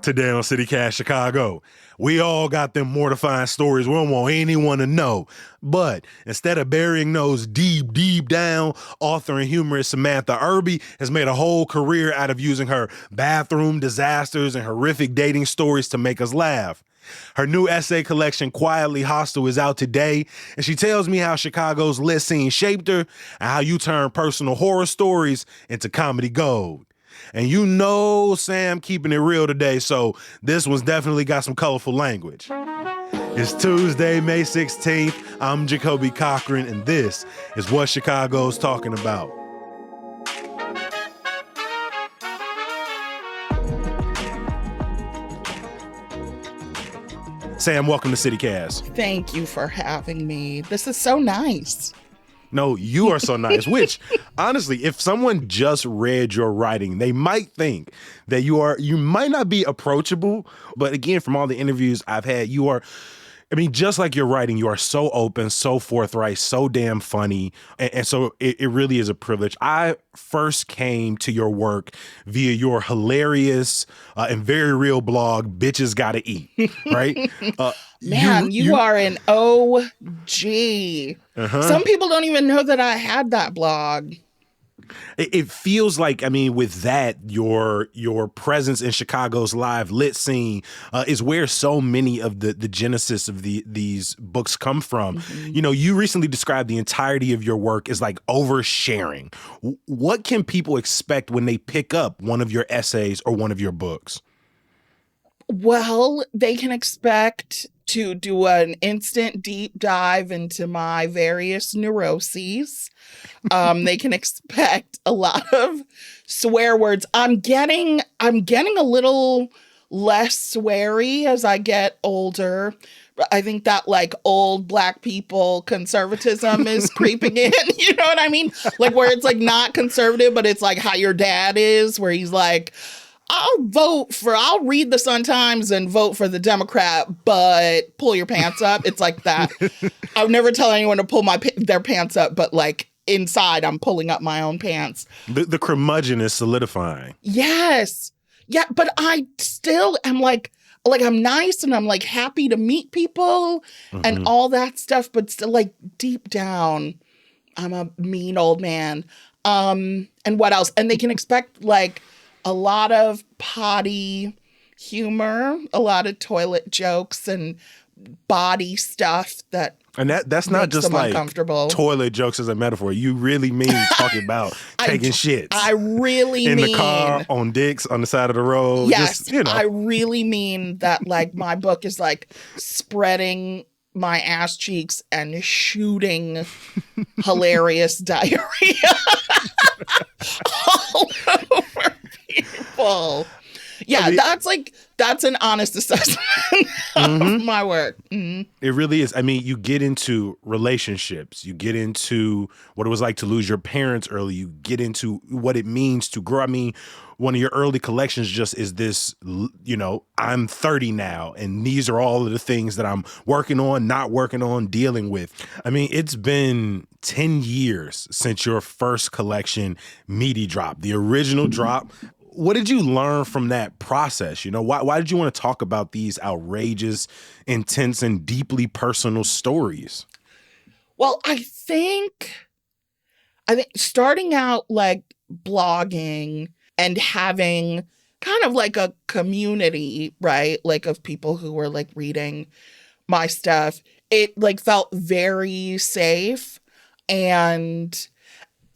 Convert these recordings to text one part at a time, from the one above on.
Today on City Cast Chicago, we all got them mortifying stories we don't want anyone to know. But instead of burying those deep, deep down, author and humorist Samantha Irby has made a whole career out of using her bathroom disasters and horrific dating stories to make us laugh. Her new essay collection, Quietly Hostile, is out today, and she tells me how Chicago's lit scene shaped her and how you turn personal horror stories into comedy gold. And you know Sam keeping it real today, so this one's definitely got some colorful language. It's Tuesday, May 16th. I'm Jacoby Cochran, and this is What Chicago's Talking About. Sam, welcome to CityCast. Thank you for having me. This is so nice. No, you are so nice, which honestly, if someone just read your writing, they might think that you might not be approachable. But again, from all the interviews I've had, just like your writing, you are so open, so forthright, so damn funny. And so it really is a privilege. I first came to your work via your hilarious and very real blog, Bitches Gotta Eat, right? Man, you are an OG. Some people don't even know that I had that blog. It feels like, with that, your presence in Chicago's live lit scene is where so many of the genesis of these books come from. Mm-hmm. You recently described the entirety of your work as like oversharing. What can people expect when they pick up one of your essays or one of your books? Well, they can expect to do an instant deep dive into my various neuroses. They can expect a lot of swear words. I'm getting a little less sweary as I get older. I think that like old Black people conservatism is creeping in. You know what I mean? Like where it's like not conservative, but it's like how your dad is, where he's like, I'll read the Sun-Times and vote for the Democrat, but pull your pants up. It's like that. I would never tell anyone to pull their pants up, but like inside I'm pulling up my own pants. The curmudgeon is solidifying. Yes. Yeah, but I still am like I'm nice and I'm like happy to meet people and all that stuff, but still like deep down, I'm a mean old man. And what else? And they can expect like a lot of potty humor, a lot of toilet jokes and body stuff that's not just like toilet jokes as a metaphor. You really mean talking about taking shits. I really mean in the the car, on dicks, on the side of the road. Yes, I really mean that. Like my book is like spreading my ass cheeks and shooting hilarious diarrhea all over people. Yeah, that's an honest assessment of my work. Mm-hmm. It really is. You get into relationships. You get into what it was like to lose your parents early. You get into what it means to grow. One of your early collections just is this, I'm 30 now, and these are all of the things that I'm working on, not working on, dealing with. It's been 10 years since your first collection, Meaty, dropped, the original drop. What did you learn from that process? Why did you want to talk about these outrageous, intense, and deeply personal stories? Well, I think starting out like blogging and having kind of like a community, right? Like of people who were like reading my stuff, it like felt very safe. And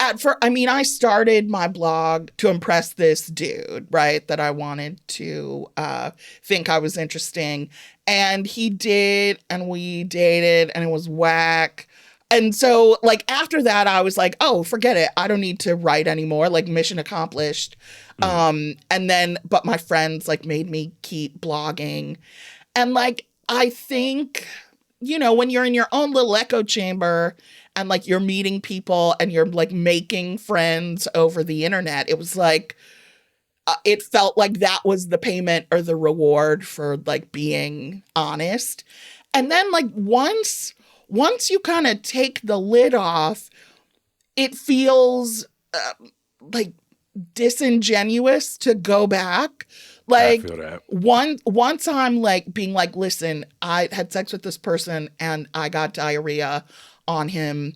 I started my blog to impress this dude, right? That I wanted to think I was interesting. And he did, and we dated, and it was whack. And so, like, after that, I was like, oh, forget it. I don't need to write anymore. Like, mission accomplished. But my friends, like, made me keep blogging. And, like, I think, when you're in your own little echo chamber and like you're meeting people and you're like making friends over the internet, it was like, it felt like that was the payment or the reward for like being honest. And then like once you kind of take the lid off, it feels like disingenuous to go back. I Like feel that. once I'm like being like, listen, I had sex with this person and I got diarrhea on him.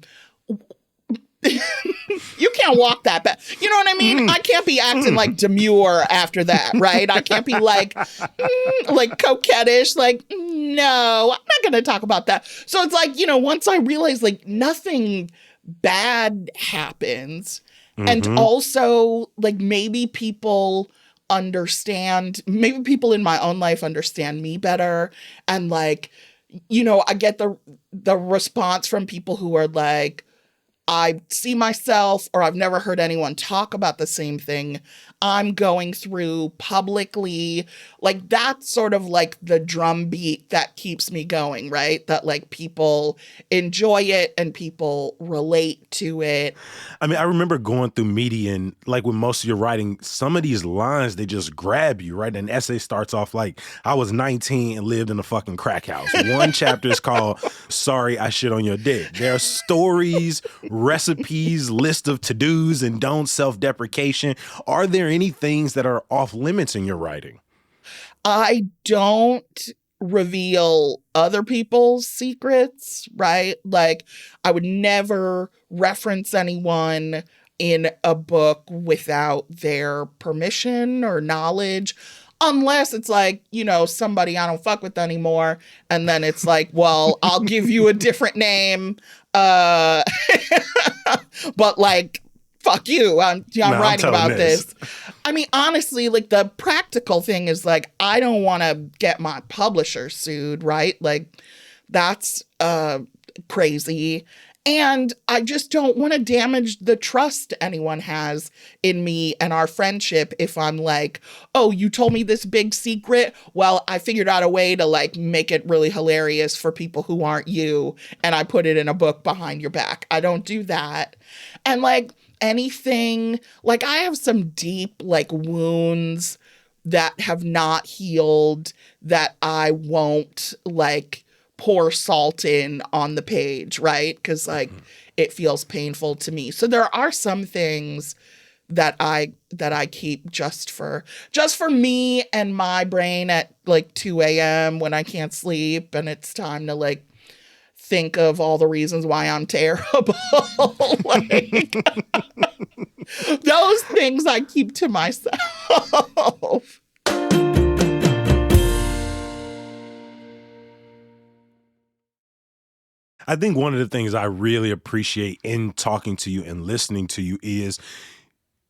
You can't walk that back. You know what I mean? I can't be acting like demure after that, right? I can't be like coquettish, like, no, I'm not going to talk about that. So it's like, once I realize like nothing bad happens, and also like maybe people maybe people in my own life understand me better, and like, I get the response from people who are like, I see myself, or I've never heard anyone talk about the same thing I'm going through publicly. Like that's sort of like the drumbeat that keeps me going, right? That like people enjoy it and people relate to it. I mean, I remember going through media and like with most of your writing, some of these lines, they just grab you, right? An essay starts off like, I was 19 and lived in a fucking crack house. One chapter is called, Sorry, I Shit on Your Dick. There are stories, recipes, list of to-dos and don'ts, self-deprecation. Are there any things that are off limits in your writing? I don't reveal other people's secrets, right? Like I would never reference anyone in a book without their permission or knowledge. Unless it's like, somebody I don't fuck with anymore. And then it's like, well, I'll give you a different name. But like, fuck you. I'm writing about this. I mean, honestly, like the practical thing is like, I don't want to get my publisher sued, right? Like that's crazy. And I just don't want to damage the trust anyone has in me and our friendship if I'm like, oh, you told me this big secret. Well, I figured out a way to like make it really hilarious for people who aren't you. And I put it in a book behind your back. I don't do that. And like anything, like I have some deep like wounds that have not healed that I won't like pour salt in on the page, right? Because like it feels painful to me. So there are some things that I keep just for me and my brain at like 2 a.m. when I can't sleep and it's time to like think of all the reasons why I'm terrible. Like those things I keep to myself. I think one of the things I really appreciate in talking to you and listening to you is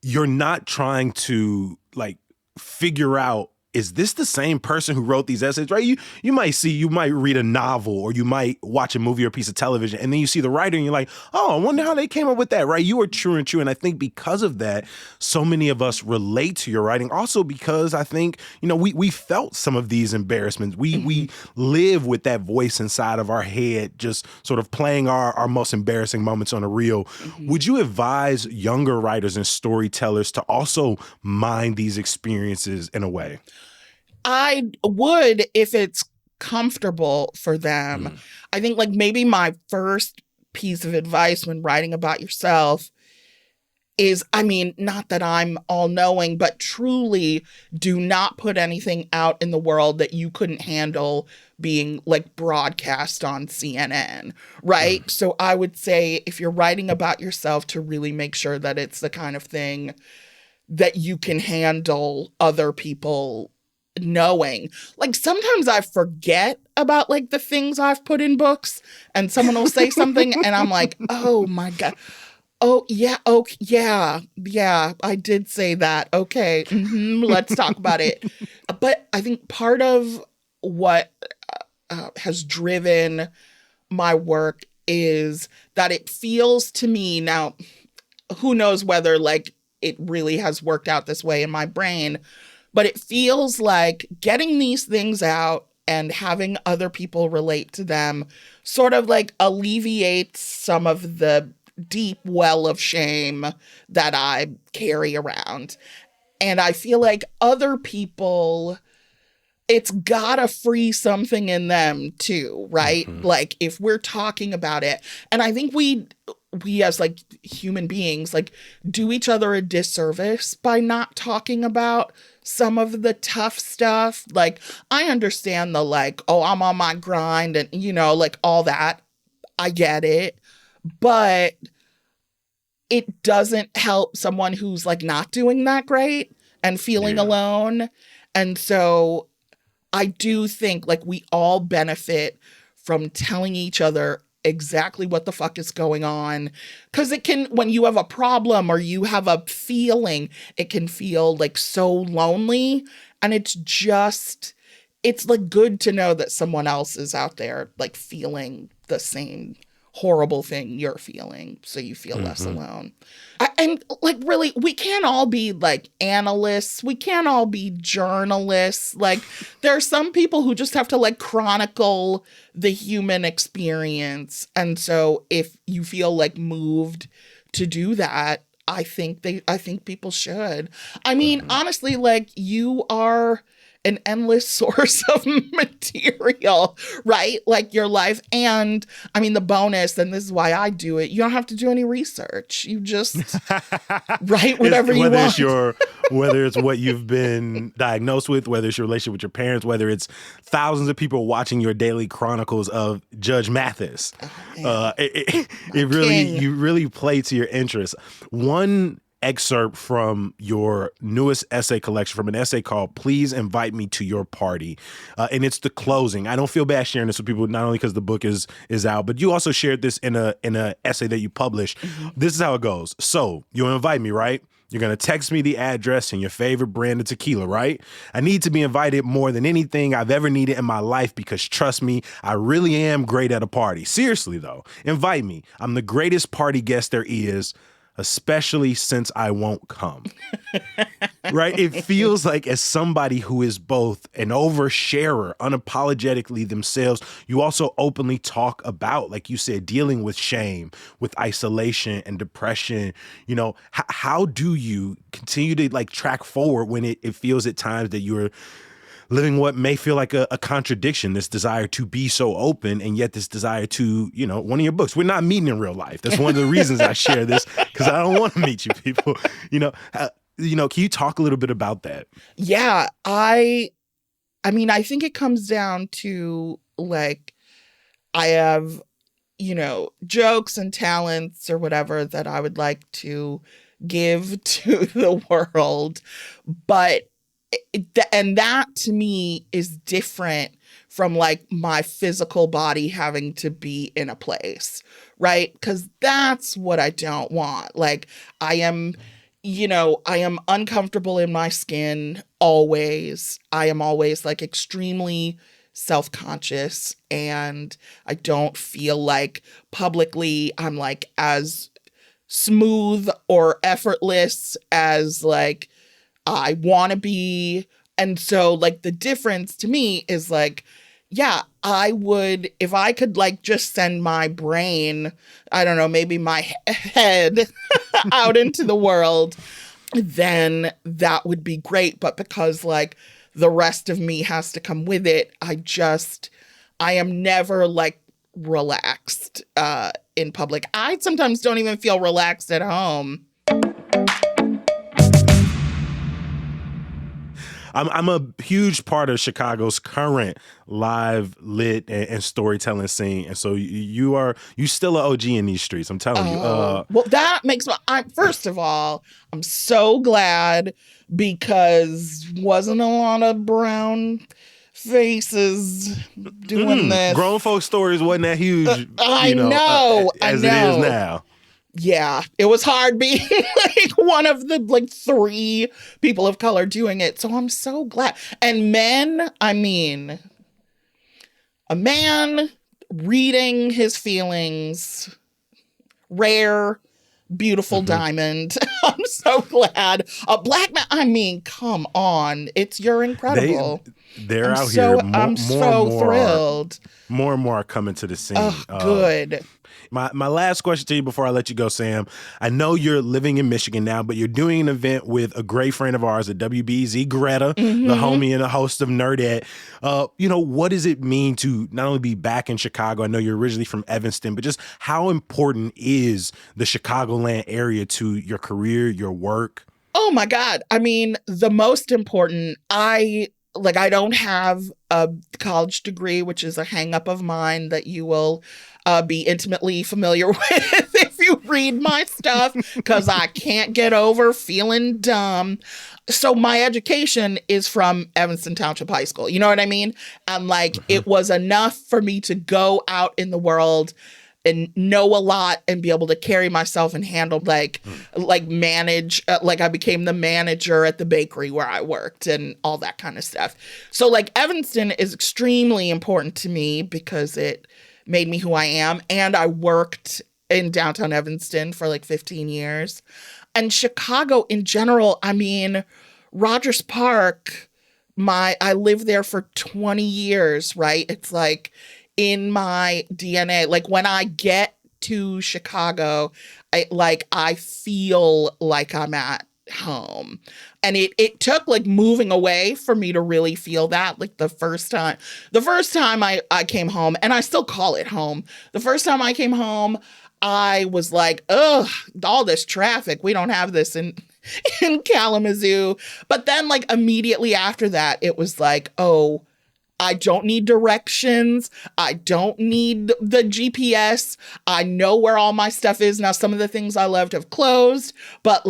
you're not trying to like figure out, is this the same person who wrote these essays, right? You might read a novel or you might watch a movie or a piece of television and then you see the writer and you're like, oh, I wonder how they came up with that, right? You are true and true. And I think because of that, so many of us relate to your writing. Also because I think, we felt some of these embarrassments. We live with that voice inside of our head, just sort of playing our most embarrassing moments on a reel. Would you advise younger writers and storytellers to also mind these experiences in a way? I would if it's comfortable for them. I think like maybe my first piece of advice when writing about yourself is, I mean, not that I'm all knowing, but truly do not put anything out in the world that you couldn't handle being like broadcast on CNN, right? So I would say if you're writing about yourself to really make sure that it's the kind of thing that you can handle other people knowing. Like sometimes I forget about like the things I've put in books and someone will say something and I'm like, oh my God. Oh yeah. Okay. Yeah. I did say that. Okay. Let's talk about it. But I think part of what has driven my work is that it feels to me now, who knows whether like it really has worked out this way in my brain, but it feels like getting these things out and having other people relate to them sort of like alleviates some of the deep well of shame that I carry around. And I feel like other people, it's gotta free something in them too, right? Like if we're talking about it. And I think we as like human beings like do each other a disservice by not talking about some of the tough stuff. Like I understand the like, oh, I'm on my grind and you know, like all that. I get it. But it doesn't help someone who's like not doing that great and feeling alone. And so I do think like we all benefit from telling each other exactly what the fuck is going on. Because it can, when you have a problem or you have a feeling, it can feel like so lonely. And it's like good to know that someone else is out there like feeling the same horrible thing you're feeling, so you feel less alone. And like really, we can't all be like analysts. We can't all be journalists. Like there are some people who just have to like chronicle the human experience. And so if you feel like moved to do that, I think people should. I mean, honestly, like you are an endless source of material, right? Like your life. And I mean, the bonus, and this is why I do it, you don't have to do any research. You just write whatever you want. Whether it's what you've been diagnosed with, whether it's your relationship with your parents, whether it's thousands of people watching your daily chronicles of Judge Mathis. You really play to your interests. One excerpt from your newest essay collection, from an essay called Please Invite Me to Your Party. And it's the closing. I don't feel bad sharing this with people, not only because the book is out, but you also shared this in a essay that you published. This is how it goes. So you'll invite me, right? You're going to text me the address and your favorite brand of tequila, right? I need to be invited more than anything I've ever needed in my life because trust me, I really am great at a party. Seriously, though, invite me. I'm the greatest party guest there is, especially since I won't come. Right? It feels like as somebody who is both an oversharer, unapologetically themselves, you also openly talk about, like you said, dealing with shame, with isolation and depression. You know, how do you continue to like track forward when it feels at times that you're living what may feel like a contradiction, this desire to be so open and yet this desire to, you know, one of your books, we're not meeting in real life. That's one of the reasons I share this, because I don't want to meet you people. Can you talk a little bit about that? Yeah, I mean, I think it comes down to like, I have, you know, jokes and talents or whatever that I would like to give to the world. But and that to me is different from like my physical body having to be in a place, right? Because that's what I don't want. Like I am uncomfortable in my skin always. I am always like extremely self-conscious, and I don't feel like publicly I'm like as smooth or effortless as like I want to be. And so like the difference to me is like, yeah, I would, if I could like just send my brain, I don't know, maybe my head out into the world, then that would be great. But because like the rest of me has to come with it, I am never like relaxed in public. I sometimes don't even feel relaxed at home. I'm a huge part of Chicago's current live lit and storytelling scene, and so you still an OG in these streets. I'm telling you. Well, that makes first of all, I'm so glad, because wasn't a lot of brown faces doing this. Grown folk stories wasn't that huge. I know it is now. Yeah, it was hard being like one of the like 3 people of color doing it. So I'm so glad. And men, I mean, a man reading his feelings, rare, beautiful diamond. I'm so glad. A black man, I mean, come on. You're incredible. They're out here. I'm so thrilled. More and more are coming to the scene. Oh, good. My last question to you before I let you go, Sam. I know you're living in Michigan now, but you're doing an event with a great friend of ours at WBZ, Greta, the homie and the host of Nerdette. What does it mean to not only be back in Chicago? I know you're originally from Evanston, but just how important is the Chicagoland area to your career, your work? Oh my God. I mean, the most important, I don't have a college degree, which is a hang up of mine that you will be intimately familiar with if you read my stuff, because I can't get over feeling dumb. So my education is from Evanston Township High School. You know what I mean? And it was enough for me to go out in the world and know a lot and be able to carry myself and handle manage. I became the manager at the bakery where I worked and all that kind of stuff. So Evanston is extremely important to me because it made me who I am. And I worked in downtown Evanston for 15 years. And Chicago in general, I mean, Rogers Park, I lived there for 20 years, right? It's in my DNA. When I get to Chicago, I feel like I'm at home. And it took moving away for me to really feel that. The first time I came home, and I still call it home. The first time I came home, I was ugh, all this traffic. We don't have this in Kalamazoo. But then immediately after that, it was oh, I don't need directions. I don't need the GPS. I know where all my stuff is. Now, some of the things I loved have closed, but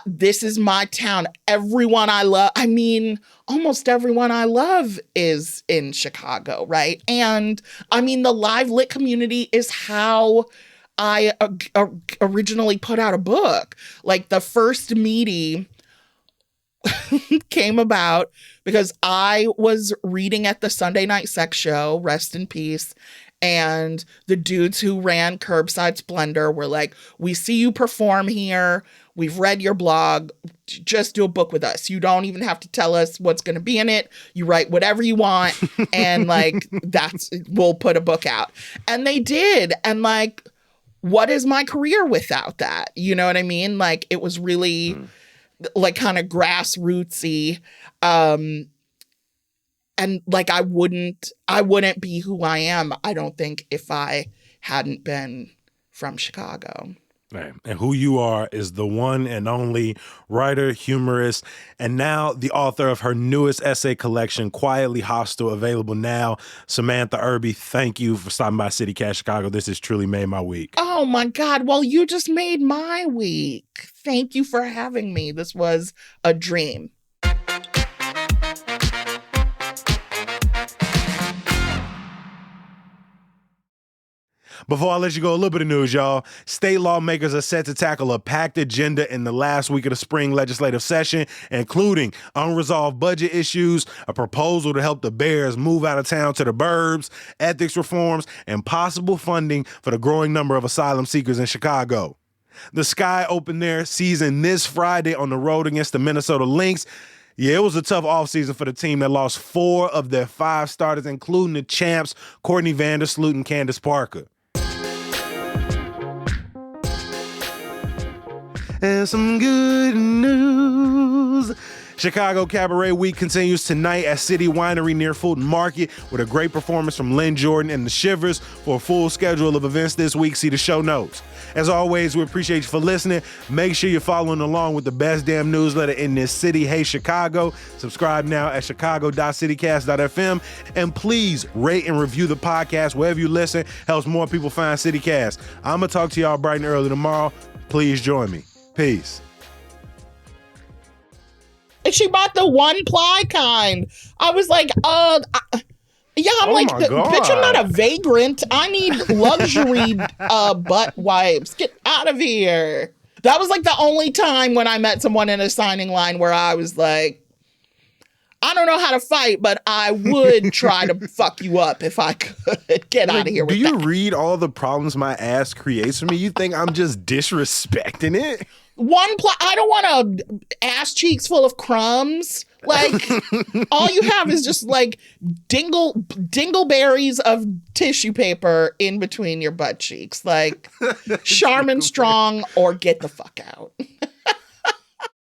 this is my town. Everyone I love, I mean, almost everyone I love is in Chicago, right? And I mean, the live lit community is how I originally put out a book. The first meeting came about because I was reading at the Sunday Night Sex Show, rest in peace, and the dudes who ran Curbside Splendor were we see you perform here. We've read your blog. Just do a book with us. You don't even have to tell us what's going to be in it. You write whatever you want, and we'll put a book out. And they did. And what is my career without that? You know what I mean? It was really kind of grassrootsy. And I wouldn't be who I am, I don't think, if I hadn't been from Chicago. Right. And who you are is the one and only writer, humorist, and now the author of her newest essay collection, Quietly Hostile, available now. Samantha Irby, thank you for stopping by CityCast Chicago. This has truly made my week. Oh my God. Well, you just made my week. Thank you for having me. This was a dream. Before I let you go, a little bit of news, y'all. State lawmakers are set to tackle a packed agenda in the last week of the spring legislative session, including unresolved budget issues, a proposal to help the Bears move out of town to the burbs, ethics reforms, and possible funding for the growing number of asylum seekers in Chicago. The Sky opened their season this Friday on the road against the Minnesota Lynx. Yeah, it was a tough offseason for the team that lost 4 of their 5 starters, including the champs, Courtney Vandersloot and Candace Parker. And some good news. Chicago Cabaret Week continues tonight at City Winery near Fulton Market with a great performance from Lynn Jordan and the Shivers. For a full schedule of events this week, see the show notes. As always, we appreciate you for listening. Make sure you're following along with the best damn newsletter in this city. Hey, Chicago. Subscribe now at chicago.citycast.fm. And please rate and review the podcast wherever you listen. Helps more people find CityCast. I'm going to talk to y'all bright and early tomorrow. Please join me. Peace. And she bought the 1-ply kind. I was like, I'm bitch, I'm not a vagrant. I need luxury butt wipes. Get out of here. That was the only time when I met someone in a signing line where I was like, I don't know how to fight, but I would try to fuck you up if I could. Get out of here with that. Do you read all the problems my ass creates for me? You think I'm just disrespecting it? 1-ply. I don't want a ass cheeks full of crumbs. Like, all you have is just like dingleberries of tissue paper in between your butt cheeks. Like, Charmin Strong or get the fuck out.